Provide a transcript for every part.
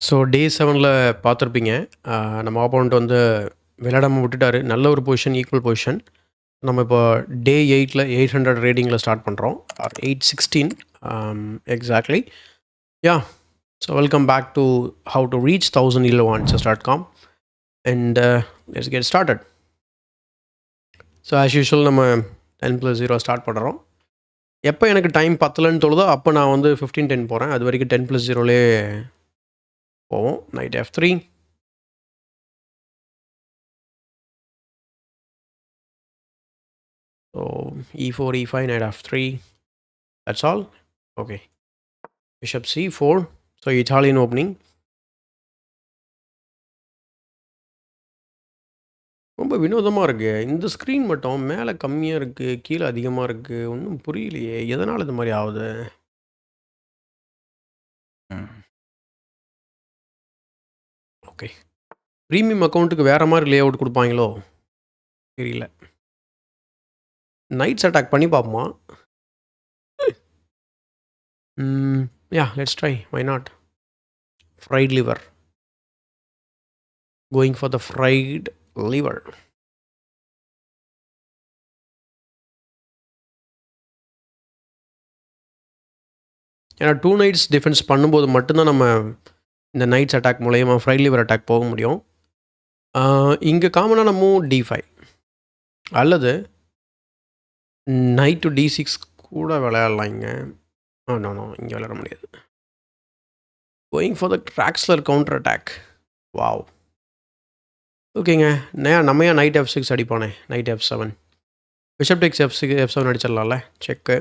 So day 7ல பார்த்துருப்பீங்க. நம்ம opponent வந்து விளையாடாம விட்டுட்டாரு. நல்ல ஒரு பொசிஷன், ஈக்குவல் பொசிஷன். நம்ம இப்போ டே 8ல 800 ரேட்டிங்கில ஸ்டார்ட் பண்ணுறோம். Or 816 exactly. Yeah! So welcome back to how to reach 1000 ELO-answers.com and let's get started. So as usual நம்ம 10+0 ஸ்டார்ட் பண்ணுறோம். எப்போ எனக்கு டைம் பத்தலன்னு தோணுதோ அப்போ நான் வந்து 15-10 போகிறேன். அது வரைக்கும் 10+0லே போவோம். Night F3. So E4, E5, knight F3. That's all. Okay. Bishop C4. So Italian opening. ரொம்ப வினோதமாக இருக்கு. இந்த ஸ்க்ரீன் மட்டும் மேலே கம்மியாக இருக்குது, கீழே அதிகமாக இருக்குது. ஒன்றும் புரியலையே, எதனால் இது மாதிரி ஆகுது? ஓகே. ப்ரீமியம் அக்கௌண்ட்டுக்கு வேறு மாதிரி லே அவுட் கொடுப்பாங்களோ தெரியல. நைட்ஸ் அட்டாக் பண்ணி பார்ப்போமா? Yeah, let's try. Why not? Fried liver. Going for the fried liver. ஏன்னா 2 நைட்ஸ் டிஃபென்ஸ் பண்ணும்போது மட்டும்தான் நம்ம இந்த நைட்ஸ் அட்டாக் மூலயமா ஃப்ரைட் லிவர் அட்டாக் போக முடியும். இங்கே காமனான மூவ் D5 அல்லது நைட் டு D6 கூட விளையாடலாம் இங்கே. நோ இங்கே விளையாட முடியாது. Going for the Traxler counter attack. Wow! ஓகேங்க. நம்ம ஏன் நைட் F6 அடிப்பானே? Knight F7. Bishop takes F7 அடிச்சிடலாம்ல. Check.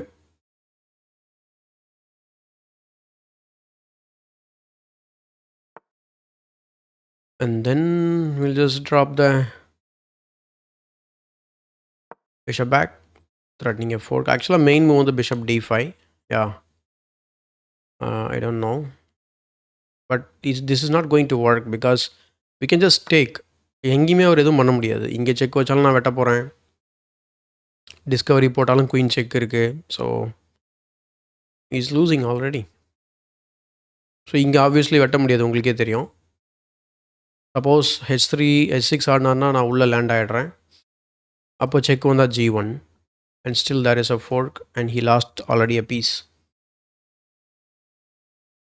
And then we'll just drop the bishop back, threatening F4. Actually, main move on the bishop D5. Yeah. I don't know. But this is not going to work because we can just take. எங்கேயுமே அவர் எதுவும் பண்ண முடியாது. இங்கே check வச்சாலும் நான் வெட்ட போகிறேன். Discovery போட்டாலும் குயின் செக் இருக்குது. So is losing already. So இங்கே ஆப்வியஸ்லி வெட்ட முடியாது, உங்களுக்கே தெரியும். சப்போஸ் H3 H6 ஆடினார்னா நான் உள்ளே லேண்ட் ஆகிடுறேன். அப்போ செக் வந்தால் G1 and still there is a fork and he lost already a piece.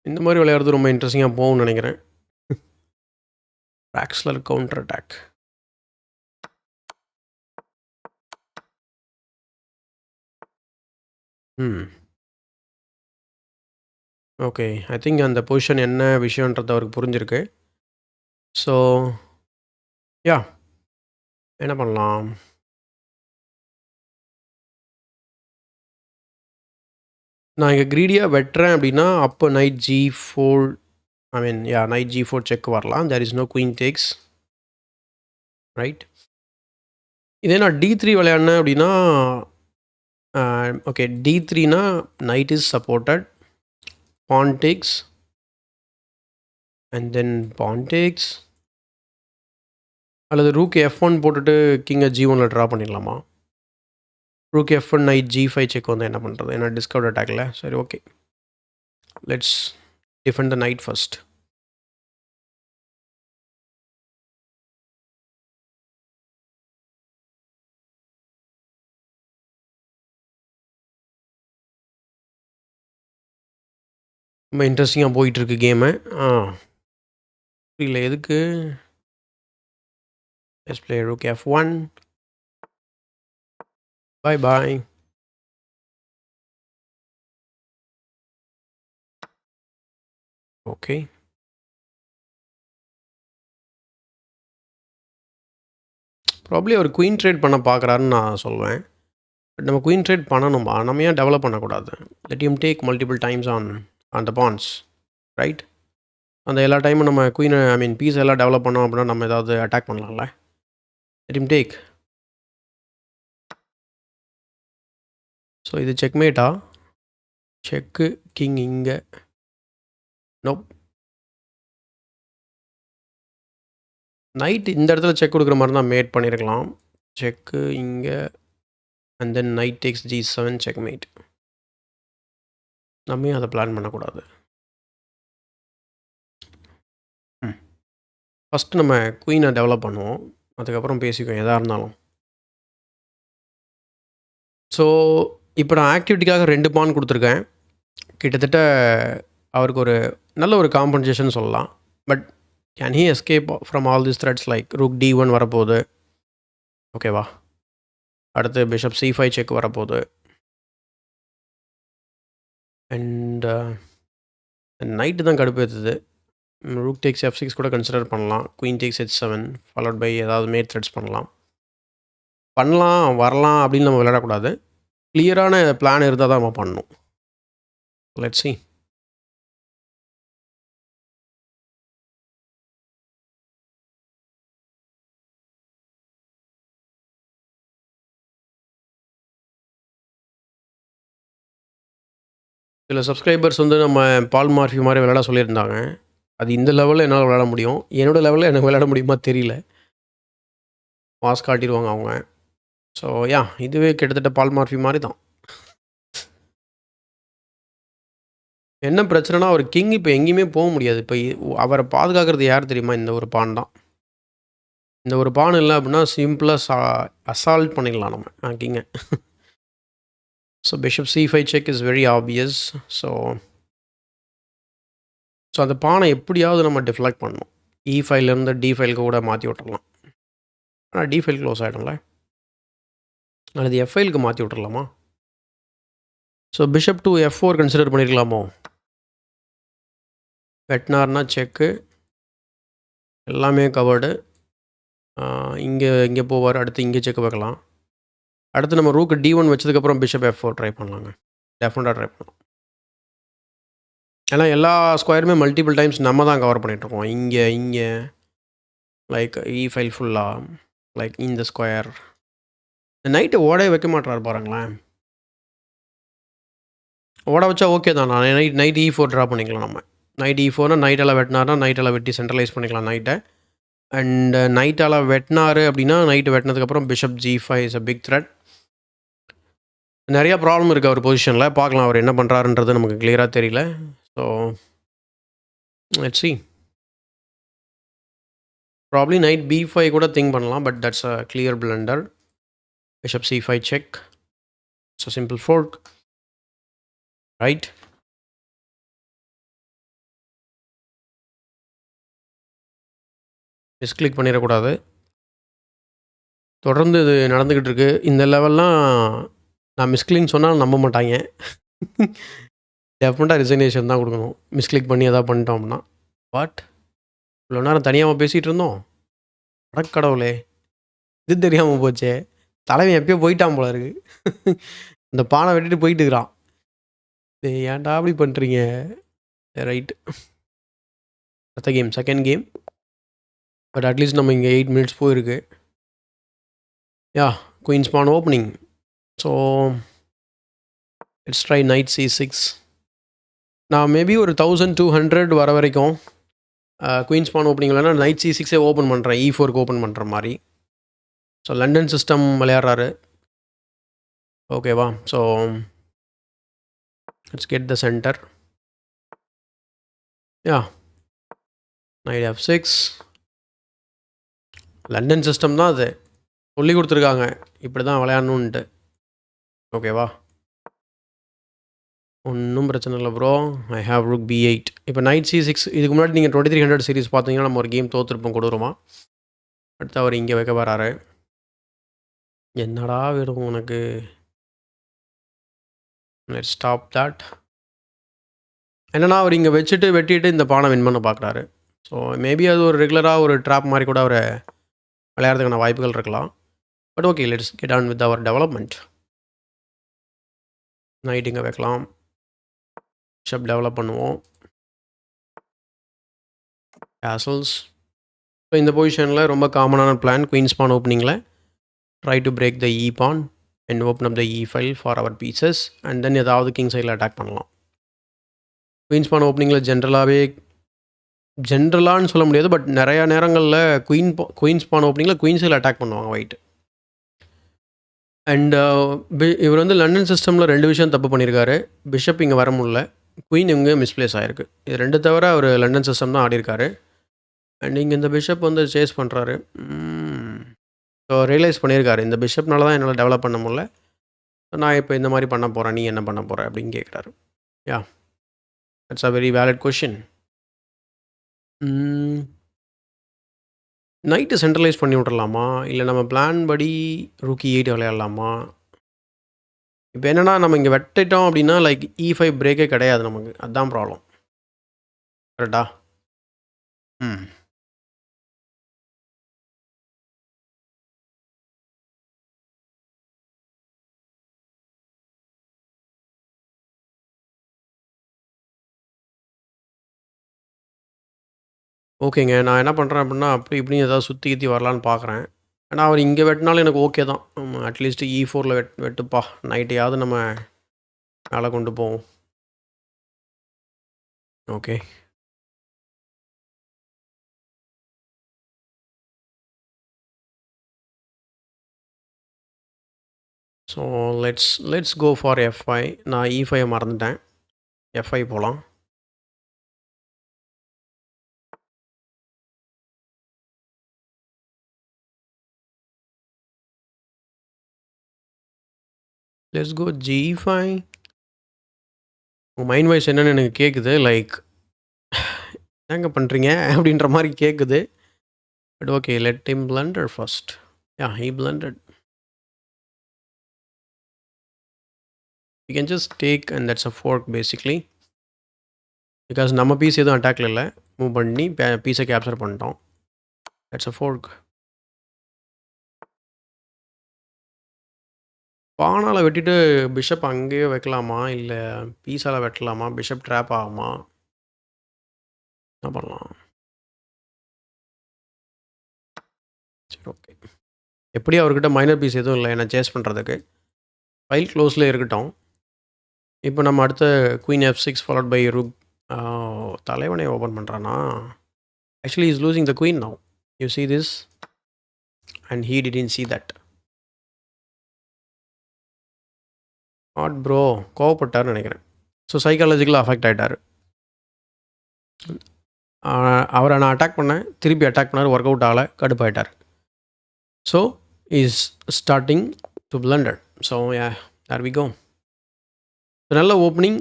இந்த மாதிரி விளையாடுறது ரொம்ப இன்ட்ரெஸ்டிங்காக போகும்னு நினைக்கிறேன். Traxler counter attack. Okay. I think அந்த பொசிஷன் என்ன விஷயன்றது அவருக்கு புரிஞ்சிருக்கு. ஸோ யா, என்ன பண்ணலாம்? நான் இங்கே க்ரீடியாக வெட்டுறேன் அப்படின்னா அப்போ knight G4, I mean knight G4 check வரலாம். There is no queen takes, right? இதே நான் D3 விளையாடினேன் அப்படின்னா ஓகே, D3னா knight is supported, pawn takes and then pawn takes, அல்லது ரூக் F1 போட்டுட்டு கிங்கை G1ல ட்ரா பண்ணிடலாமா? Rook F1 knight G5 check வந்து என்ன பண்ணுறது? ஏன்னா டிஸ்கவர்ட் அட்டாக்ல. சரி, okay, let's defend the knight first. ரொம்ப இன்ட்ரெஸ்டிங்காக போயிட்டுருக்கு கேமு. புரியல எதுக்கு. Let's play rook F1. Bye bye. Okay. Probably our queen trade பண்ண பார்க்குறாருன்னு நான் சொல்வேன். பட் நம்ம குயின் ட்ரேட் பண்ணணுமா? நம்ம ஏன் டெவலப் பண்ணக்கூடாது? Let him take multiple times on the pawns, right? அந்த எல்லா டைமும் நம்ம குயின், ஐ மீன் பீஸ் எல்லாம் டெவலப் பண்ணோம் அப்படின்னா நம்ம ஏதாவது அட்டாக் பண்ணலாம்ல. Let him take. ஸோ இது செக்மேட்டா? செக்கு கிங் இங்கே. நோப். நைட் இந்த இடத்துல செக் கொடுக்குற மாதிரி தான் மேட் பண்ணியிருக்கலாம். செக்கு இங்கே and then knight takes G7 checkmate. நம்ம அதை பிளான் பண்ணக்கூடாது. ஃபஸ்ட்டு நம்ம குயினை டெவலப் பண்ணுவோம். அதுக்கப்புறம் பேசிக்குவோம் எதா இருந்தாலும். ஸோ, இப்போ நான் ஆக்டிவிட்டிக்காக 2 பான் குடுத்துருக்கேன். கிட்டத்தட்ட அவருக்கு ஒரு நல்ல ஒரு காம்பன்சேஷன் சொல்லலாம். But can he escape from all these threats like rook D1 வரப்போகுது. ஓகேவா? அடுத்து பிஷப் C5 செக் வரப்போகுது. அண்ட் நைட்டு தான் கடுப்பேத்துது. ரூக் டேக்ஸ் F6 கூட கன்சிடர் பண்ணலாம். Queen takes H7 followed by ஏதாவது மேட் த்ரெட்ஸ் பண்ணலாம். வரலாம் அப்படின்னு நம்ம விளையாடக்கூடாது. கிளியரான பிளான் இருந்தால் தான் நம்ம பண்ணணும். Let's see. சில சப்ஸ்கிரைபர்ஸ் வந்து நம்ம பால் மார்ஃபி மாதிரி விளையாட சொல்லியிருந்தாங்க. அது இந்த லெவலில் என்னால் விளையாட முடியும். என்னோட லெவலில் எனக்கு விளையாட முடியுமா தெரியல. பாஸ் காட்டிடுவாங்க அவங்க. ஸோ இதுவே கிட்டத்தட்ட பால் மார்ஃபி மாதிரி தான். என்ன பிரச்சனைனா அவர் கிங் இப்போ எங்கேயுமே போக முடியாது. இப்போ அவரை பாதுகாக்கிறது யார் தெரியுமா? இந்த ஒரு பான் தான். இந்த ஒரு பான் இல்லை அப்படின்னா சிம்பிளாக அசால்ட் பண்ணிடலாம் நம்ம கிங்கை. So bishop C5 check is very obvious. So அந்த பானை எப்படியாவது நம்ம டிஃப்ளெக்ட் பண்ணணும். E5லேருந்து D5 கூட மாற்றி விட்டுறலாம். ஆனால் D5 க்ளோஸ் ஆகிடும்ல. அல்லது F5க்கு மாற்றி விட்டுறலாமா? So bishop to F4 consider பண்ணியிருக்கலாமோ? வெட்டினார்னா செக்கு, எல்லாமே கவர்டு. இங்கே போவார். அடுத்து இங்கே செக் வைக்கலாம். அடுத்து நம்ம ரூக்கு D1 வச்சதுக்கப்புறம் பிஷப் F4 ட்ரை பண்ணலாங்க. டெஃபினட்டாக ட்ரை பண்ணலாம். ஏன்னா எல்லா ஸ்கொயருமே மல்டிபிள் டைம்ஸ் நம்ம தான் கவர் பண்ணிகிட்ருக்கோம். இங்கே லைக் E5 ஃபுல்லாக, லைக் இந்த ஸ்கொயர். இந்த நைட்டை ஓடவே வைக்க மாட்டாரு பாருங்களேன். ஓட வச்சா ஓகே தான். நான் நைட் E4 ட்ரா பண்ணிக்கலாம் நம்ம. நைட் E4னா நைட்டெல்லாம் வெட்டினார்னா நைட்டெல்லாம் வெட்டி சென்ட்ரலைஸ் பண்ணிக்கலாம் நைட்டை. அண்ட் நைட்டால் வெட்டினார் அப்படின்னா நைட்டு வெட்டினதுக்கப்புறம் bishop G5 is a big threat. நிறையா ப்ராப்ளம் இருக்குது அவர் பொசிஷனில். பார்க்கலாம் அவர் என்ன பண்ணுறாருன்றது நமக்கு கிளியராக தெரியல. So let's see. Probably knight B5 கூட திங்க் பண்ணலாம். But that's a clear blunder. Bishop C5 check. So simple fork. Right. Misclick பண்ணிடக்கூடாது. தொடர்ந்து இது நடந்துக்கிட்டு இருக்கு. இந்த லெவல்லாம் நான் மிஸ்கிளிக்னு சொன்னால் நம்ப மாட்டாங்க. டெஃபினட்டாக ரிசைனேஷன் தான் கொடுக்கணும். மிஸ்கிளிக் பண்ணி எதாவது பண்ணிட்டோம்னா. வாட், இவ்வளோ நேரம் தனியாக பேசிகிட்டு இருந்தோம். கடவுளே, இது தெரியாமல் போச்சே. தலைவன் எப்பயோ போயிட்டான் போல இருக்கு. இந்த பானை வெட்டிட்டு போயிட்டு இருக்கிறான். ஏன்டா அப்படி பண்ணுறீங்க? ரைட்டு. அடுத்த game, second game. But at least நம்ம இங்கே 8 மினிட்ஸ் போயிருக்கு. Queen's pawn opening. So let's try knight C6. நான் மேபி ஒரு 1200 வர வரைக்கும் குயின்ஸ் பான் ஓப்பனிங் இல்லைனா நைட் C6 ஓப்பன் பண்ணுறேன். E4க்கு ஓப்பன் பண்ணுற மாதிரி. ஸோ லண்டன் சிஸ்டம் விளையாடுறாரு. ஓகேவா? So let's get the center. Knight F6. London system தான் அது. சொல்லி கொடுத்துருக்காங்க இப்படி தான் விளையாடணுன்ட்டு. ஓகேவா? ஒன்றும் பிரச்சனை இல்லை bro. I have rook B8. இப்போ நைட் C6. இதுக்கு முன்னாடி நீங்கள் 2300 சீரிஸ் பார்த்தீங்கன்னா நம்ம ஒரு கேம் தோற்றுருப்போம் கொடூரமா. அடுத்து அவர் இங்கே வைக்க வராரு. என்னடா வேணும் உனக்கு? Let's stop that. என்னன்னா அவர் இங்கே வச்சுட்டு வெட்டிட்டு இந்த பானை வின் பண்ண பார்க்குறாரு. ஸோ மேபி அது ஒரு ரெகுலராக ஒரு ட்ராப் மாதிரி கூட அவரை விளையாடுறதுக்கான வாய்ப்புகள் இருக்கலாம். But okay, let's get on with our development. Knight இங்கே வைக்கலாம். பிஷப் டெவலப் பண்ணுவோம். கேசல்ஸ். ஸோ இந்த பொசிஷனில் ரொம்ப காமனான பிளான் குயின்ஸ் பான் ஓப்பனிங்கில் try to break the E pawn and open up the E5 for our pieces. And then ஏதாவது king சைடில் அட்டாக் பண்ணலாம். குயின்ஸ் பான் ஓப்பனிங்கில் ஜென்ரலான்னு சொல்ல முடியாது. பட் நிறையா நேரங்களில் குயின்ஸ் பான் ஓப்பனிங்கில் குயின் சைடில் அட்டாக் பண்ணுவாங்க ஒயிட். அண்ட் இவர் வந்து லண்டன் சிஸ்டமில் 2 விஷயம் தப்பு பண்ணியிருக்காரு. பிஷப் இங்கே வர முடியல, குயின் இங்கே மிஸ்பிளேஸ் ஆகிருக்கு. இது 2 தவிர அவர் லண்டன் சிஸ்டம் தான் ஆடியிருக்காரு. அண்ட் இங்கே இந்த பிஷப் வந்து சேஸ் பண்ணுறாரு. ஸோ ரியலைஸ் பண்ணியிருக்காரு, இந்த பிஷப்னால தான் என்னால் டெவலப் பண்ண முடியல. நான் இப்போ இந்த மாதிரி பண்ண போகிறேன், நீ என்ன பண்ண போகிற அப்படின்னு கேட்குறாரு. Yeah, that's a very valid question. Knight centralise பண்ணி விட்றலாமா, இல்லை நம்ம பிளான் படி ரூக்கி 8 விளையாடலாமா? இப்போ என்னென்னா, நம்ம இங்கே வெட்டிட்டோம் அப்படின்னா லைக் E5 பிரேக்கே கிடையாது நமக்கு, அதுதான் ப்ராப்ளம். கரெக்டா? ஓகேங்க. நான் என்ன பண்ணுறேன் அப்படின்னா, அப்படி இப்படி ஏதாவது சுற்றி கித்தி வரலான்னு பார்க்குறேன். ஏன்னா அவர் இங்கே வெட்டினாலும் எனக்கு ஓகே தான். அட்லீஸ்ட் E4ல வெட்டுப்பா, நைட்டையாவது நம்ம மேலே கொண்டு போவோம். Okay. So let's go for F5. நான் E5 மறந்துட்டேன். F5 போகலாம். Let's go G5. உங்கள் மைண்ட் வாய்ஸ் என்னன்னு எனக்கு கேட்குது. லைக் என்னங்க பண்ணுறீங்க அப்படின்ற மாதிரி கேட்குது. But okay, let him blunder first. Yeah, he blundered. You can just take and that's a fork basically. Because நம்ம பீஸ் எதுவும் அட்டாக்ல இல்லை, மூவ் பண்ணி பீஸை கேப்சர் பண்ணிட்டோம். That's a fork. பானால் வெட்டிட்டு பிஷப் அங்கேயே வைக்கலாமா, இல்லை பீஸால் வெட்டலாமா? பிஷப் ட்ராப் ஆகுமா? என்ன பண்ணலாம்? சரி, ஓகே. எப்படி அவர்கிட்ட மைனர் பீஸ் எதுவும் இல்லை என்ன சேஸ் பண்ணுறதுக்கு. ஃபைல் க்ளோஸில் இருக்கட்டும். இப்போ நம்ம அடுத்த queen F6 followed by rook. தலைவனை ஓப்பன் பண்ணுறானா? Actually is losing the queen now. You see this and he didn't see that. Not bro, கோவப்பட்டார்னு நினைக்கிறேன். ஸோ சைக்காலஜிக்கலாக அஃபெக்ட் ஆகிட்டார். அவரை நான் அட்டாக் பண்ணேன், திருப்பி அட்டாக் பண்ணார், ஒர்க் அவுட் ஆகலை, கடுப்பாயிட்டார். So is starting to blunder. So there we go. நல்ல ஓப்பனிங்,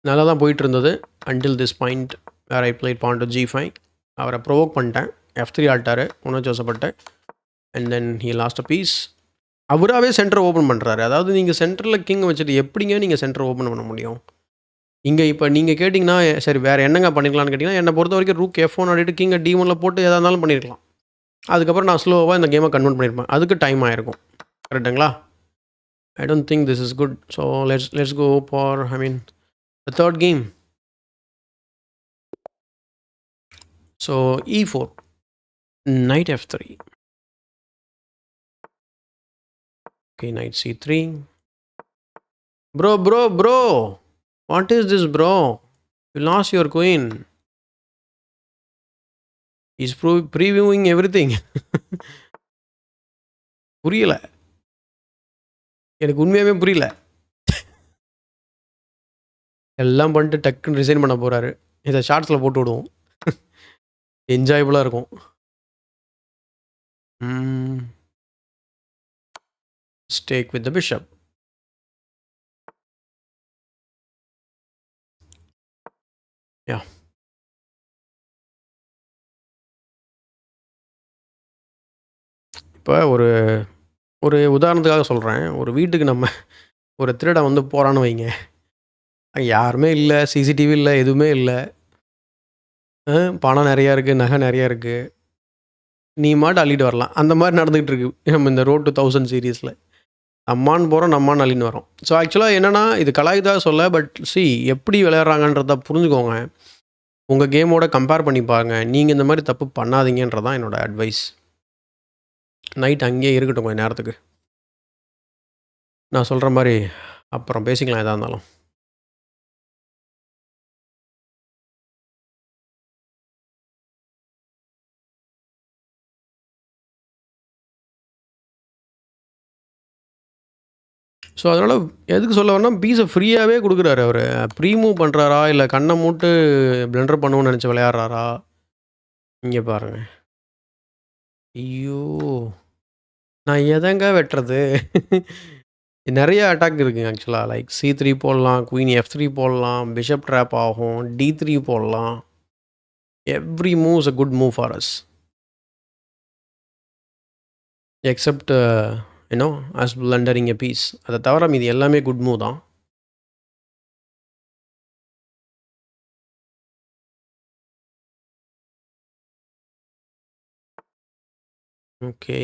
நல்லா தான் போயிட்டு இருந்தது until this point where I played pawn to G5. அவரை ப்ரொவோக் பண்ணிட்டேன், F3 ஆட்டார், உணர்ச்சி வசப்பட்டேன். And then he lost a piece. அவராகவே சென்டர் ஓப்பன் பண்ணுறாரு. அதாவது நீங்கள் சென்டரில் கிங் வச்சுட்டு எப்படிங்க நீங்கள் சென்டர் ஓப்பன் பண்ண முடியும்? இங்கே இப்போ நீங்கள் கேட்டிங்கன்னா, சரி வேறு என்னங்க பண்ணிக்கலாம்னு கேட்டிங்கன்னா, என்னை பொறுத்த வரைக்கும் ரூக் F1 ஆடிட்டு கிங்கை D1ல போட்டு எதாக இருந்தாலும் பண்ணியிருக்கலாம். அதுக்கப்புறம் நான் ஸ்லோவாக இந்த கேமை கன்வெர்ட் பண்ணியிருப்பேன். அதுக்கு டைம் ஆகிருக்கும். கரெக்டுங்களா? I don't think this is good. So let's go for, the third game. So E4, knight F3. Okay, knight C3. Bro, what is this, bro? You lost your queen. He's previewing everything. புரியல, எனக்கு உண்மையாகவே புரியல. எல்லாம் பண்ணிட்டு டக்குன்னு resign பண்ண போகிறாரு. இதை ஷார்ட்ஸில் போட்டு விடுவோம், என்ஜாயபுளாக இருக்கும். Stake with the bishop. Yeah. இப்போ ஒரு உதாரணத்துக்காக சொல்கிறேன். ஒரு வீட்டுக்கு நம்ம ஒரு திருடன் வந்து போகிறான்னு வைங்க, யாருமே இல்லை, சிசிடிவி இல்லை, எதுவுமே இல்லை, பணம் நிறையா இருக்குது, நகை நிறையா இருக்குது, நீ மாட்டு அள்ளிட்டு வரலாம். அந்த மாதிரி நடந்துகிட்டு இருக்கு நம்ம இந்த ரோட் 2000 சீரீஸில். நம்மான்னு போகிறோம், நம்மான்னு அள்ளின்னு வரோம். ஸோ ஆக்சுவலாக என்னென்னா, இது கலாய்க்காக சொல்ல, பட் எப்படி விளையாடுறாங்கன்றத புரிஞ்சுக்கோங்க. உங்கள் கேமோட கம்பேர் பண்ணி பாருங்க. நீங்கள் இந்த மாதிரி தப்பு பண்ணாதீங்கன்றதான் என்னோடய அட்வைஸ். நைட் அங்கேயே இருக்கட்டும் கொஞ்சம் நேரத்துக்கு. நான் சொல்கிற மாதிரி அப்புறம் பேசிக்கலாம் எதாக இருந்தாலும். ஸோ அதனால் எதுக்கு சொல்ல வரேன்னா, பீஸை ஃப்ரீயாகவே கொடுக்குறாரு அவர். ப்ரீ மூவ் பண்ணுறாரா, இல்லை கண்ணை மூட்டு பிளண்டர் பண்ணுவோன்னு நினச்சி விளையாடுறாரா? இங்க பாருங்க. ஐயோ! நான் எதங்க வெட்டுறது? நெறைய அட்டாக் இருக்குங்க ஆக்சுவலா. லைக் C3 போடலாம், குயின் F3 போடலாம், பிஷப் ட்ராப் ஆகும், D3 போடலாம். Every move is a good move for us. Except you know us blundering a piece. அத தவிர மீதி எல்லாமே குட் மூவ் தான். ஓகே.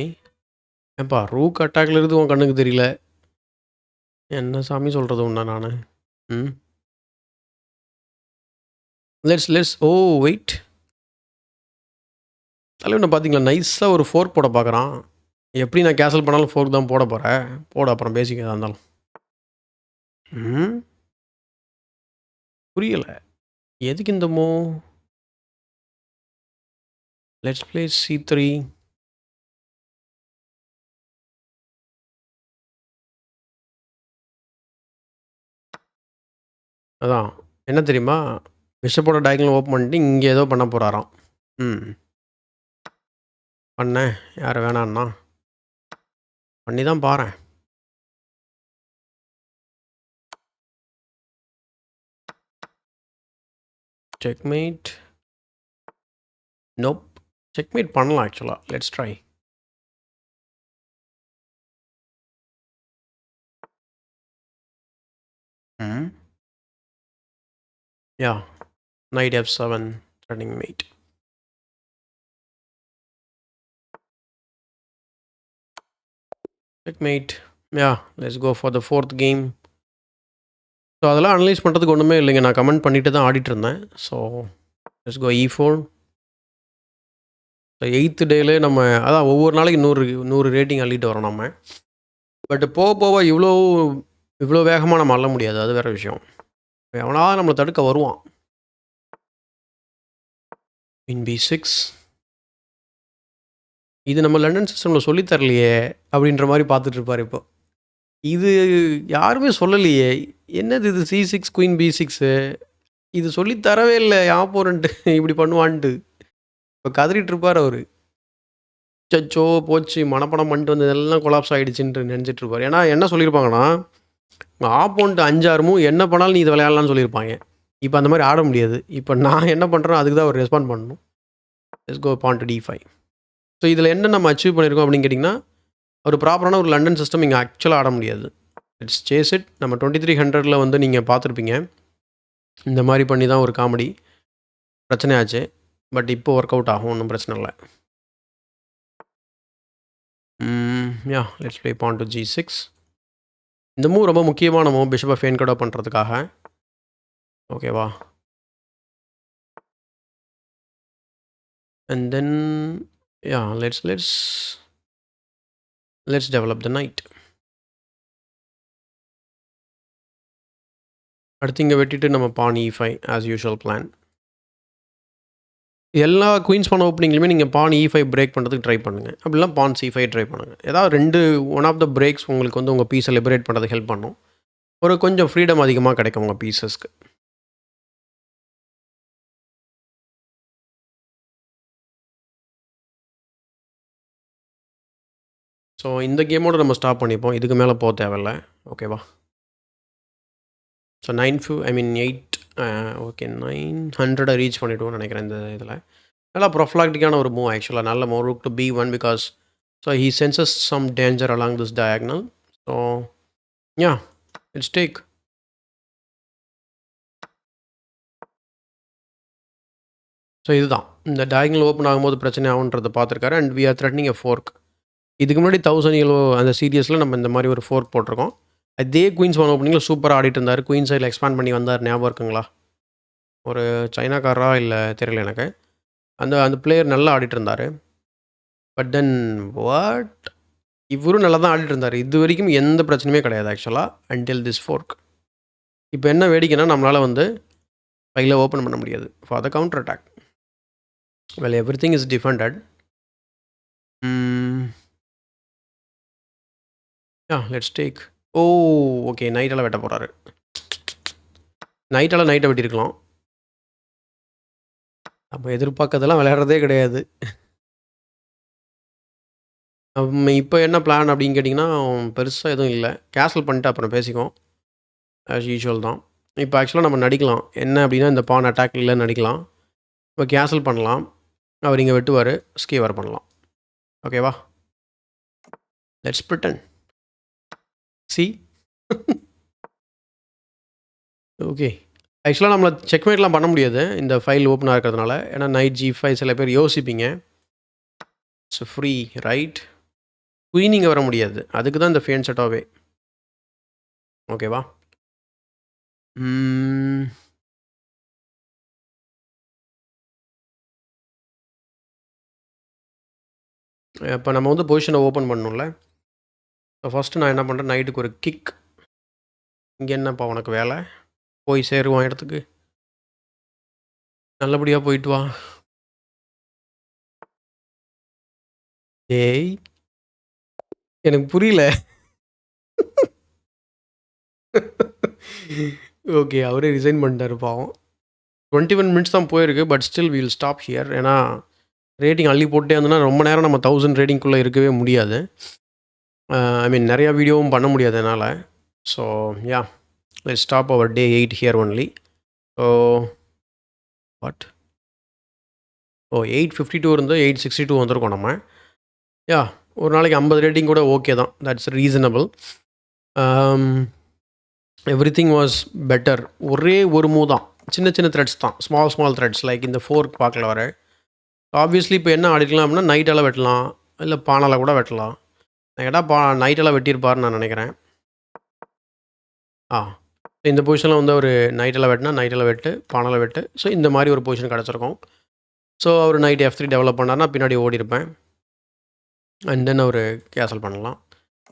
ஏன்பா ரூக் அட்டாக்ல இருக்குது உன் கண்ணுக்கு தெரியல. என்ன சாமி சொல்றது உன்ன நானு? ம். Let's O wait. தலைவன பார்த்தீங்களா? நைஸா ஒரு ஃபோர்க் போட பார்க்குறான். எப்படி நான் கேன்சல் பண்ணாலும் ஃபோர்க் தான் போட போறேன். போடு அப்புறம் பேசிக்க எதா இருந்தாலும். ம். புரியல. எதுக்கு இந்த மூவ்? Let's play C3. அதான். என்ன தெரியுமா? பிஷப்போட டயகனல் ஓப்பன் பண்ணிட்டு இங்க ஏதோ பண்ண போறாராம். ம். பண்ணேன். யாரு வேணான்னா? பண்ணி தான் பாரேன். செக்மேட். நோப். செக்மேட் பண்ணலாம் ஆக்சுவலா. Let's try. ம். Yeah. Knight F7 threatening mate. Checkmate. Yeah, let's go for the fourth game. So அதெல்லாம் அனலைஸ் பண்ணுறதுக்கு ஒன்றுமே இல்லைங்க. நான் கமெண்ட் பண்ணிட்டு தான் ஆடிட்டு இருந்தேன். So let's go E4. So 8th டேலே நம்ம அதான் ஒவ்வொரு நாளைக்கு 100 ரேட்டிங் அள்ளிட்டு வரோம் நம்ம. பட் போக போக இவ்வளோ வேகமாக நம்ம அள்ள முடியாது. அது வேற விஷயம். எவனாவது நம்மளை தடுக்க வருவான். Queen B6. இது நம்ம லண்டன் சிஸ்டமில் சொல்லித் தரலையே அப்படின்ற மாதிரி பார்த்துட்டு இருப்பார் இப்போ. இது யாருமே சொல்லலையே. என்னது இது C6 குயின் B6? இது சொல்லி தரவே இல்லை ஆப்போனன்ட்டு இப்படி பண்ணுவான்ட்டு. இப்போ கதறிட்டு இருப்பார் அவரு. அச்சச்சோ! போச்சு மனப்பாடம் பண்ணிட்டு வந்ததெல்லாம் கொலாப்ஸ் ஆயிடுச்சுன்ட்டு நினச்சிட்டு இருப்பாரு. ஏன்னா என்ன சொல்லியிருப்பாங்கன்னா, ஆப்போனன்ட் 5, 6 மூவ் என்ன பண்ணாலும் நீ இதை விளையாடலாம்னு சொல்லியிருப்பாங்க. இப்போ அந்த மாதிரி ஆட முடியாது. இப்போ நான் என்ன பண்ணுறேனோ அதுக்கு தான் அவர் ரெஸ்பாண்ட் பண்ணணும். Let's go pawn to D5. So இதில் என்ன நம்ம அச்சீவ் பண்ணியிருக்கோம் அப்படின்னு கேட்டிங்கன்னா, ஒரு ப்ராப்பரான ஒரு லண்டன் சிஸ்டம் இங்கே ஆக்சுவலாக ஆட முடியாது. It's says it. நம்ம 2300ல் வந்து நீங்கள் பார்த்துருப்பீங்க. இந்த மாதிரி பண்ணி தான் ஒரு காமெடி பிரச்சனையாச்சு. பட் இப்போ ஒர்க் அவுட் ஆகும். ஒன்றும் பிரச்சனை இல்லை. Yeah let's play pawn to G6. இந்த மூவ் ரொம்ப முக்கியமான மூவ் பிஷப்பை ஃபேன் கடோ பண்ணுறதுக்காக. ஓகேவா? And then yeah let's develop the night. அடுத்து இங்கே வெட்டிட்டு நம்ம பான் E5 ஆஸ் யூஷுவல் பிளான். எல்லா குயின்ஸ் பான் ஓப்பனிங்லையுமே நீங்கள் பான் E5 பிரேக் பண்ணுறதுக்கு ட்ரை பண்ணுங்கள். அப்படிலாம் பான் C5 ட்ரை பண்ணுங்கள். ஏதாவது ஒன் ஆஃப் த பிரேக்ஸ் உங்களுக்கு வந்து உங்கள் பீஸை லிபரேட் பண்ணுறதுக்கு ஹெல்ப் பண்ணும். ஒரு கொஞ்சம் ஃப்ரீடம் அதிகமாக கிடைக்கும் உங்கள் பீசஸ்க்கு. ஸோ இந்த கேமோட நம்ம ஸ்டாப் பண்ணிப்போம். இதுக்கு மேலே போக தேவையில்ல. ஓகேவா? ஸோ 8 ஓகே 900 ரீச் பண்ணிவிடுவோம்னு நினைக்கிறேன் இந்த இதில். நல்லா ப்ரொஃப்ளாக்டிக்கான ஒரு மூவ் ஆக்சுவலாக. நல்ல move rook to B1 because so he senses some danger along this diagonal. So yeah it's take. So இதுதான் இந்த டயக்னல் ஓப்பன் ஆகும்போது பிரச்சனை ஆகுன்றதை பார்த்துருக்காரு. And we are threatening a fork. இதுக்கு முன்னாடி 1000 கிலோ அந்த சீரியஸில் நம்ம இந்த மாதிரி ஒரு ஃபோர்க் போட்டிருக்கோம். அதே குயின்ஸ் ஒன் ஓப்பனிங்கில் சூப்பராக ஆடிட்டு இருந்தார். குயின் சைடில் எக்ஸ்பேண்ட் பண்ணி வந்தார். ஞாபகம் இருக்குங்களா? ஒரு சைனாக்காரரா இல்லை தெரியல எனக்கு. அந்த அந்த பிளேயர் நல்லா ஆடிட்டு இருந்தார். பட் தென் வாட் இவரும் நல்லா தான் ஆடிட்டு இருந்தார். இது வரைக்கும் எந்த பிரச்சனையுமே கிடையாது ஆக்சுவலாக அன்டில் திஸ் ஃபோர்க். இப்போ என்ன வேடிக்கைன்னா நம்மளால் வந்து ஃபைலை ஓப்பன் பண்ண முடியாது for the counter attack. Well everything is defended. Let's take. Oh okay நைட்டெல்லாம் வெட்ட போகிறாரு. நைட்டை வெட்டியிருக்கலாம். நம்ம எதிர்பார்க்கறதெல்லாம் விளையாடுறதே கிடையாது. இப்போ என்ன பிளான் அப்படின்னு கேட்டிங்கன்னா, பெருசா எதுவும் இல்ல. கேன்சல் பண்ணிட்டு அப்புறம் பேசிக்குவோம். ஆஸ் யூசுவல் தான். இப்போ ஆக்சுவலா நம்ம நடிக்கலாம். என்ன அப்படின்னா, இந்த பான் அட்டாக் இல்லன்னு நடிக்கலாம். இப்போ கேன்சல் பண்ணலாம். அவர் இங்க வெட்டுவாரு. ஸ்கீவர் பண்ணலாம். ஓகேவா? Let's pretend. See okay. ஆக்சுவலா நம்மள செக்மேட்லாம் பண்ண முடியாது. இந்த ஃபைல் ஓப்பனா இருக்கிறதுனால. ஏன்னா நைட் G5 சில பேர் யோசிப்பீங்க. It's free right? குயின் இங்க வர முடியாது. அதுக்கு தான் இந்த ஃபேன் செட்டாவே. ஓகேவா? ம். இப்ப நம்ம வந்து பொசிஷன ஓப்பன் பண்ணணும்ல. ஃபர்ஸ்ட்டு நான் என்ன பண்றேன், நைட்டுக்கு ஒரு கிக். இங்க என்னப்பா உனக்கு வேல? போய் சேரு உன் இடத்துக்கு. நல்லபடியா போயிட்டு வா. டேய்! எனக்கு புரியல. ஓகே. அவரே ரிசைன் பண்ணிட்டாரு பாவம். 21 மினிட்ஸ் தான் போயிருக்கு. But still we will stop here. ஏன்னா ரேட்டிங் அள்ளி போட்டே இருந்தோம்னா ரொம்ப நேரம் நம்ம 1000 ரேட்டிங்குள்ள இருக்கவே முடியாது. ஐ மீன் நெறைய வீடியோவும் பண்ண முடியாது என்னால. So yeah! Let's stop our day 8 here only. So what? Oh 852 இருந்து 862 வந்திருக்கோம் நம்ம. யாஹ்! ஒரு நாளைக்கு 50 ரேட்டிங் கூட ஓகே தான். That's reasonable. Everything was better. ஒரே ஒரு மூவ் தான். சின்ன சின்ன த்ரெட்ஸ் தான். ஸ்மால் த்ரெட்ஸ் லைக் இந்த ஃபோர்க் பார்க்கல வர. ஆப்வியஸ்லி இப்போ என்ன ஆடிக்கலாம் அப்படின்னா, நைட்டால வெட்டலாம். இல்ல பானால கூட வெட்டலாம். நான் கேட்டா நைட்டால வெட்டியிருப்பாருன்னு நான் நெனைக்கிறேன். ஆ. இந்த பொசிஷன்ல வந்து அவரு நைட்டால வெட்டுனா, நைட்டால வெட்டு, பானால வெட்டு. ஸோ இந்த மாரி ஒரு பொசிஷன் கெடைச்சிருக்கும். ஸோ அவரு நைட் F3 டெவலப் பண்ணாருன்னா, பின்னாடி ஓடியிருப்பேன். அண்ட் தென் அவரு கேன்சல் பண்ணலாம்.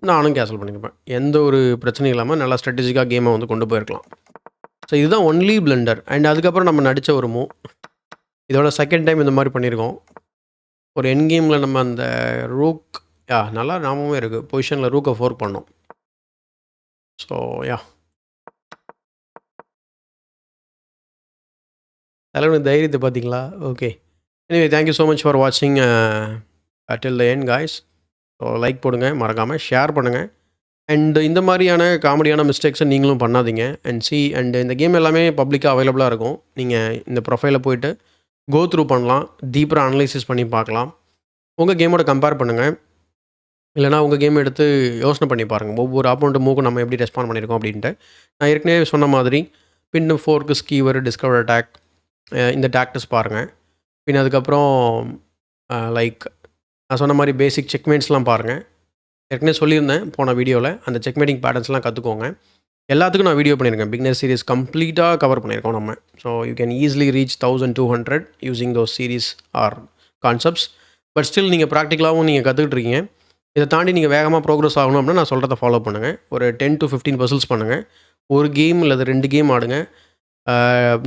நானும் கேன்சல் பண்ணியிருப்பேன். எந்த ஒரு பிரச்சனையும் இல்லாம நல்லா ஸ்ட்ராட்டஜிக்கா கேம வந்து கொண்டு போயிருக்கலாம். ஸோ இதுதான் ஒன்லி பிளண்டர். அண்ட் அதுக்கப்புறம் நம்ம நடிச்ச ஒரு மூவ். இதோட செகண்ட் டைம் இந்த மாரி பண்ணியிருக்கோம். ஒரு எண்ட் கேம்ல நம்ம அந்த ரூக் நல்லா ஞாபகமே இருக்கு. பொசிஷன்ல ரூக்க ஃபோர்க் பண்ணோம். So yeah! தலைவனுக்கு தைரியத்த பார்த்தீங்களா? Okay. Anyway thank you so much for வாட்சிங் till the end guys. So like போடுங்க. மறக்காம ஷேர் பண்ணுங்க. அண்ட் இந்த மாரியான காமெடியான மிஸ்டேக்ஸ நீங்களும் பண்ணாதீங்க. அண்ட் இந்த கேம் எல்லாமே பப்ளிக்கா அவைலபிளா இருக்கும். நீங்க இந்த ப்ரொஃபைல போயிட்டு கோ த்ரூ பண்ணலாம். டீப்பரா அனலைசிஸ் பண்ணி பார்க்கலாம். உங்க கேமோட கம்பேர் பண்ணுங்க. இல்லன்னா உங்க கேம் எடுத்து யோசனை பண்ணி பாருங்க. ஒவ்வொரு ஆப்போனன்ட் மூவ்க்கும் நம்ம எப்படி ரெஸ்பாண்ட் பண்ணியிருக்கோம் அப்படின்ட்டு. நான் ஏற்கனவே சொன்ன மாதிரி பின், ஃபோர்க், ஸ்கீவர், டிஸ்கவர் அட்டாக் இந்த டாக்டிஸ் பாருங்க. பின்ன அதுக்கப்புறம் லைக் நான் சொன்ன மாரி பேசிக் செக்மேட்ஸ்லாம் பாருங்க. ஏற்கனவே சொல்லியிருந்தேன் போன வீடியோல. அந்த செக்மேட்டிங் பேட்டர்ன்ஸ்லாம் கத்துக்கோங்க. எல்லாத்துக்கும் நான் வீடியோ பண்ணியிருக்கேன். பிகினர் சீரிஸ் கம்ப்ளீட்டா கவர் பண்ணியிருக்கோம் நம்ம. So you can easily reach 1200 using those series or concepts. But still நீங்க பிராக்டிகலாவும் நீங்க கத்துக்கிட்டு இருக்கீங்க. இத தாண்டி நீங்க வேகமா புரோகிரஸ் ஆகணும் அப்படின்னா நான் சொல்றத ஃபாலோ பண்ணுங்க. ஒரு 10 to 15 பசில்ஸ் பண்ணுங்க. ஒரு கேம் அல்லது 2 கேம் ஆடுங்க.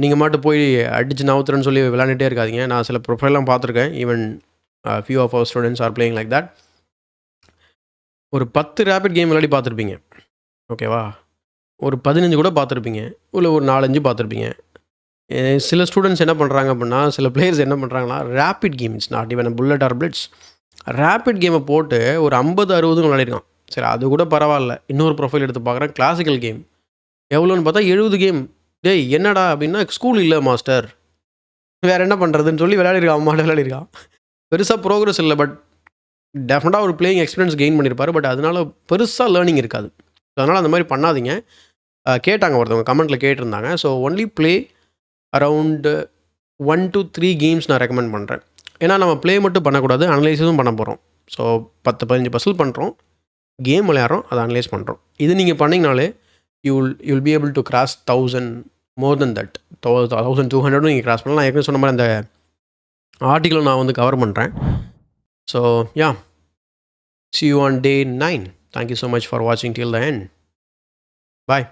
நீங்க மாட்டு போய் அடிச்சு நவுத்துறேன்னு சொல்லி விளையாண்டுட்டே இருக்காதீங்க. நான் சில ப்ரொஃபைல்லாம் பார்த்துருக்கேன். Even few of our students are playing like that. ஒரு 10 ரேபிட் கேம் விளையாடி பார்த்துருப்பீங்க. ஓகேவா? ஒரு 15 கூட பார்த்துருப்பீங்க. இல்ல ஒரு 4, 5 பார்த்துருப்பீங்க. சில ஸ்டூடண்ட்ஸ் என்ன பண்ணுறாங்க அப்படின்னா, சில பிளேயர்ஸ் என்ன பண்ணுறாங்கன்னா, rapid game it's not even bullet or blitz. Rapid கேமை போட்டு ஒரு 50, 60 விளையாடிருக்கான். சரி அது கூட பரவாயில்ல. இன்னொரு ப்ரொஃபைல் எடுத்து பார்க்குறேன். Classical game. எவ்வளோன்னு பார்த்தா 70 கேம். டேய் என்னடா அப்படின்னா, ஸ்கூல் இல்ல மாஸ்டர். வேற என்ன பண்ணுறதுன்னு சொல்லி விளையாடிருக்கான். அம்மாட்ட விளையாடிருக்கான். பெருசா ப்ரோக்ரஸ் இல்ல. பட் டெஃபினட்டா ஒரு பிளேயிங் எக்ஸ்பீரியன்ஸ் கெயின் பண்ணியிருப்பாரு. பட் அதனால பெருசா லேர்னிங் இருக்காது. அதனால அந்த மாரி பண்ணாதீங்க. கேட்டாங்க ஒருத்தவங்க கமெண்ட்ல கேட்டிருந்தாங்க. So only play around 1 to 3 games நான் ரெக்கமெண்ட் பண்ணுறேன். ஏன்னா நம்ம ப்ளே மட்டும் பண்ணக்கூடாது. அனலைஸும் பண்ண போகிறோம். ஸோ 10, 15 பசில் பண்ணுறோம். கேம் விளையாடுறோம். அதை அனலைஸ் பண்ணுறோம். இது நீங்கள் பண்ணிங்கனாலே you will be able to cross 1000 more then that 1200 நீங்கள் கிராஸ் பண்ணலாம். நான் ஏற்கனவே சொன்ன மாதிரி அந்த ஆர்டிக்கிளும் நான் வந்து கவர் பண்ணுறேன். So yeah see you on day 9. Thank you so much for watching till the end. Bye.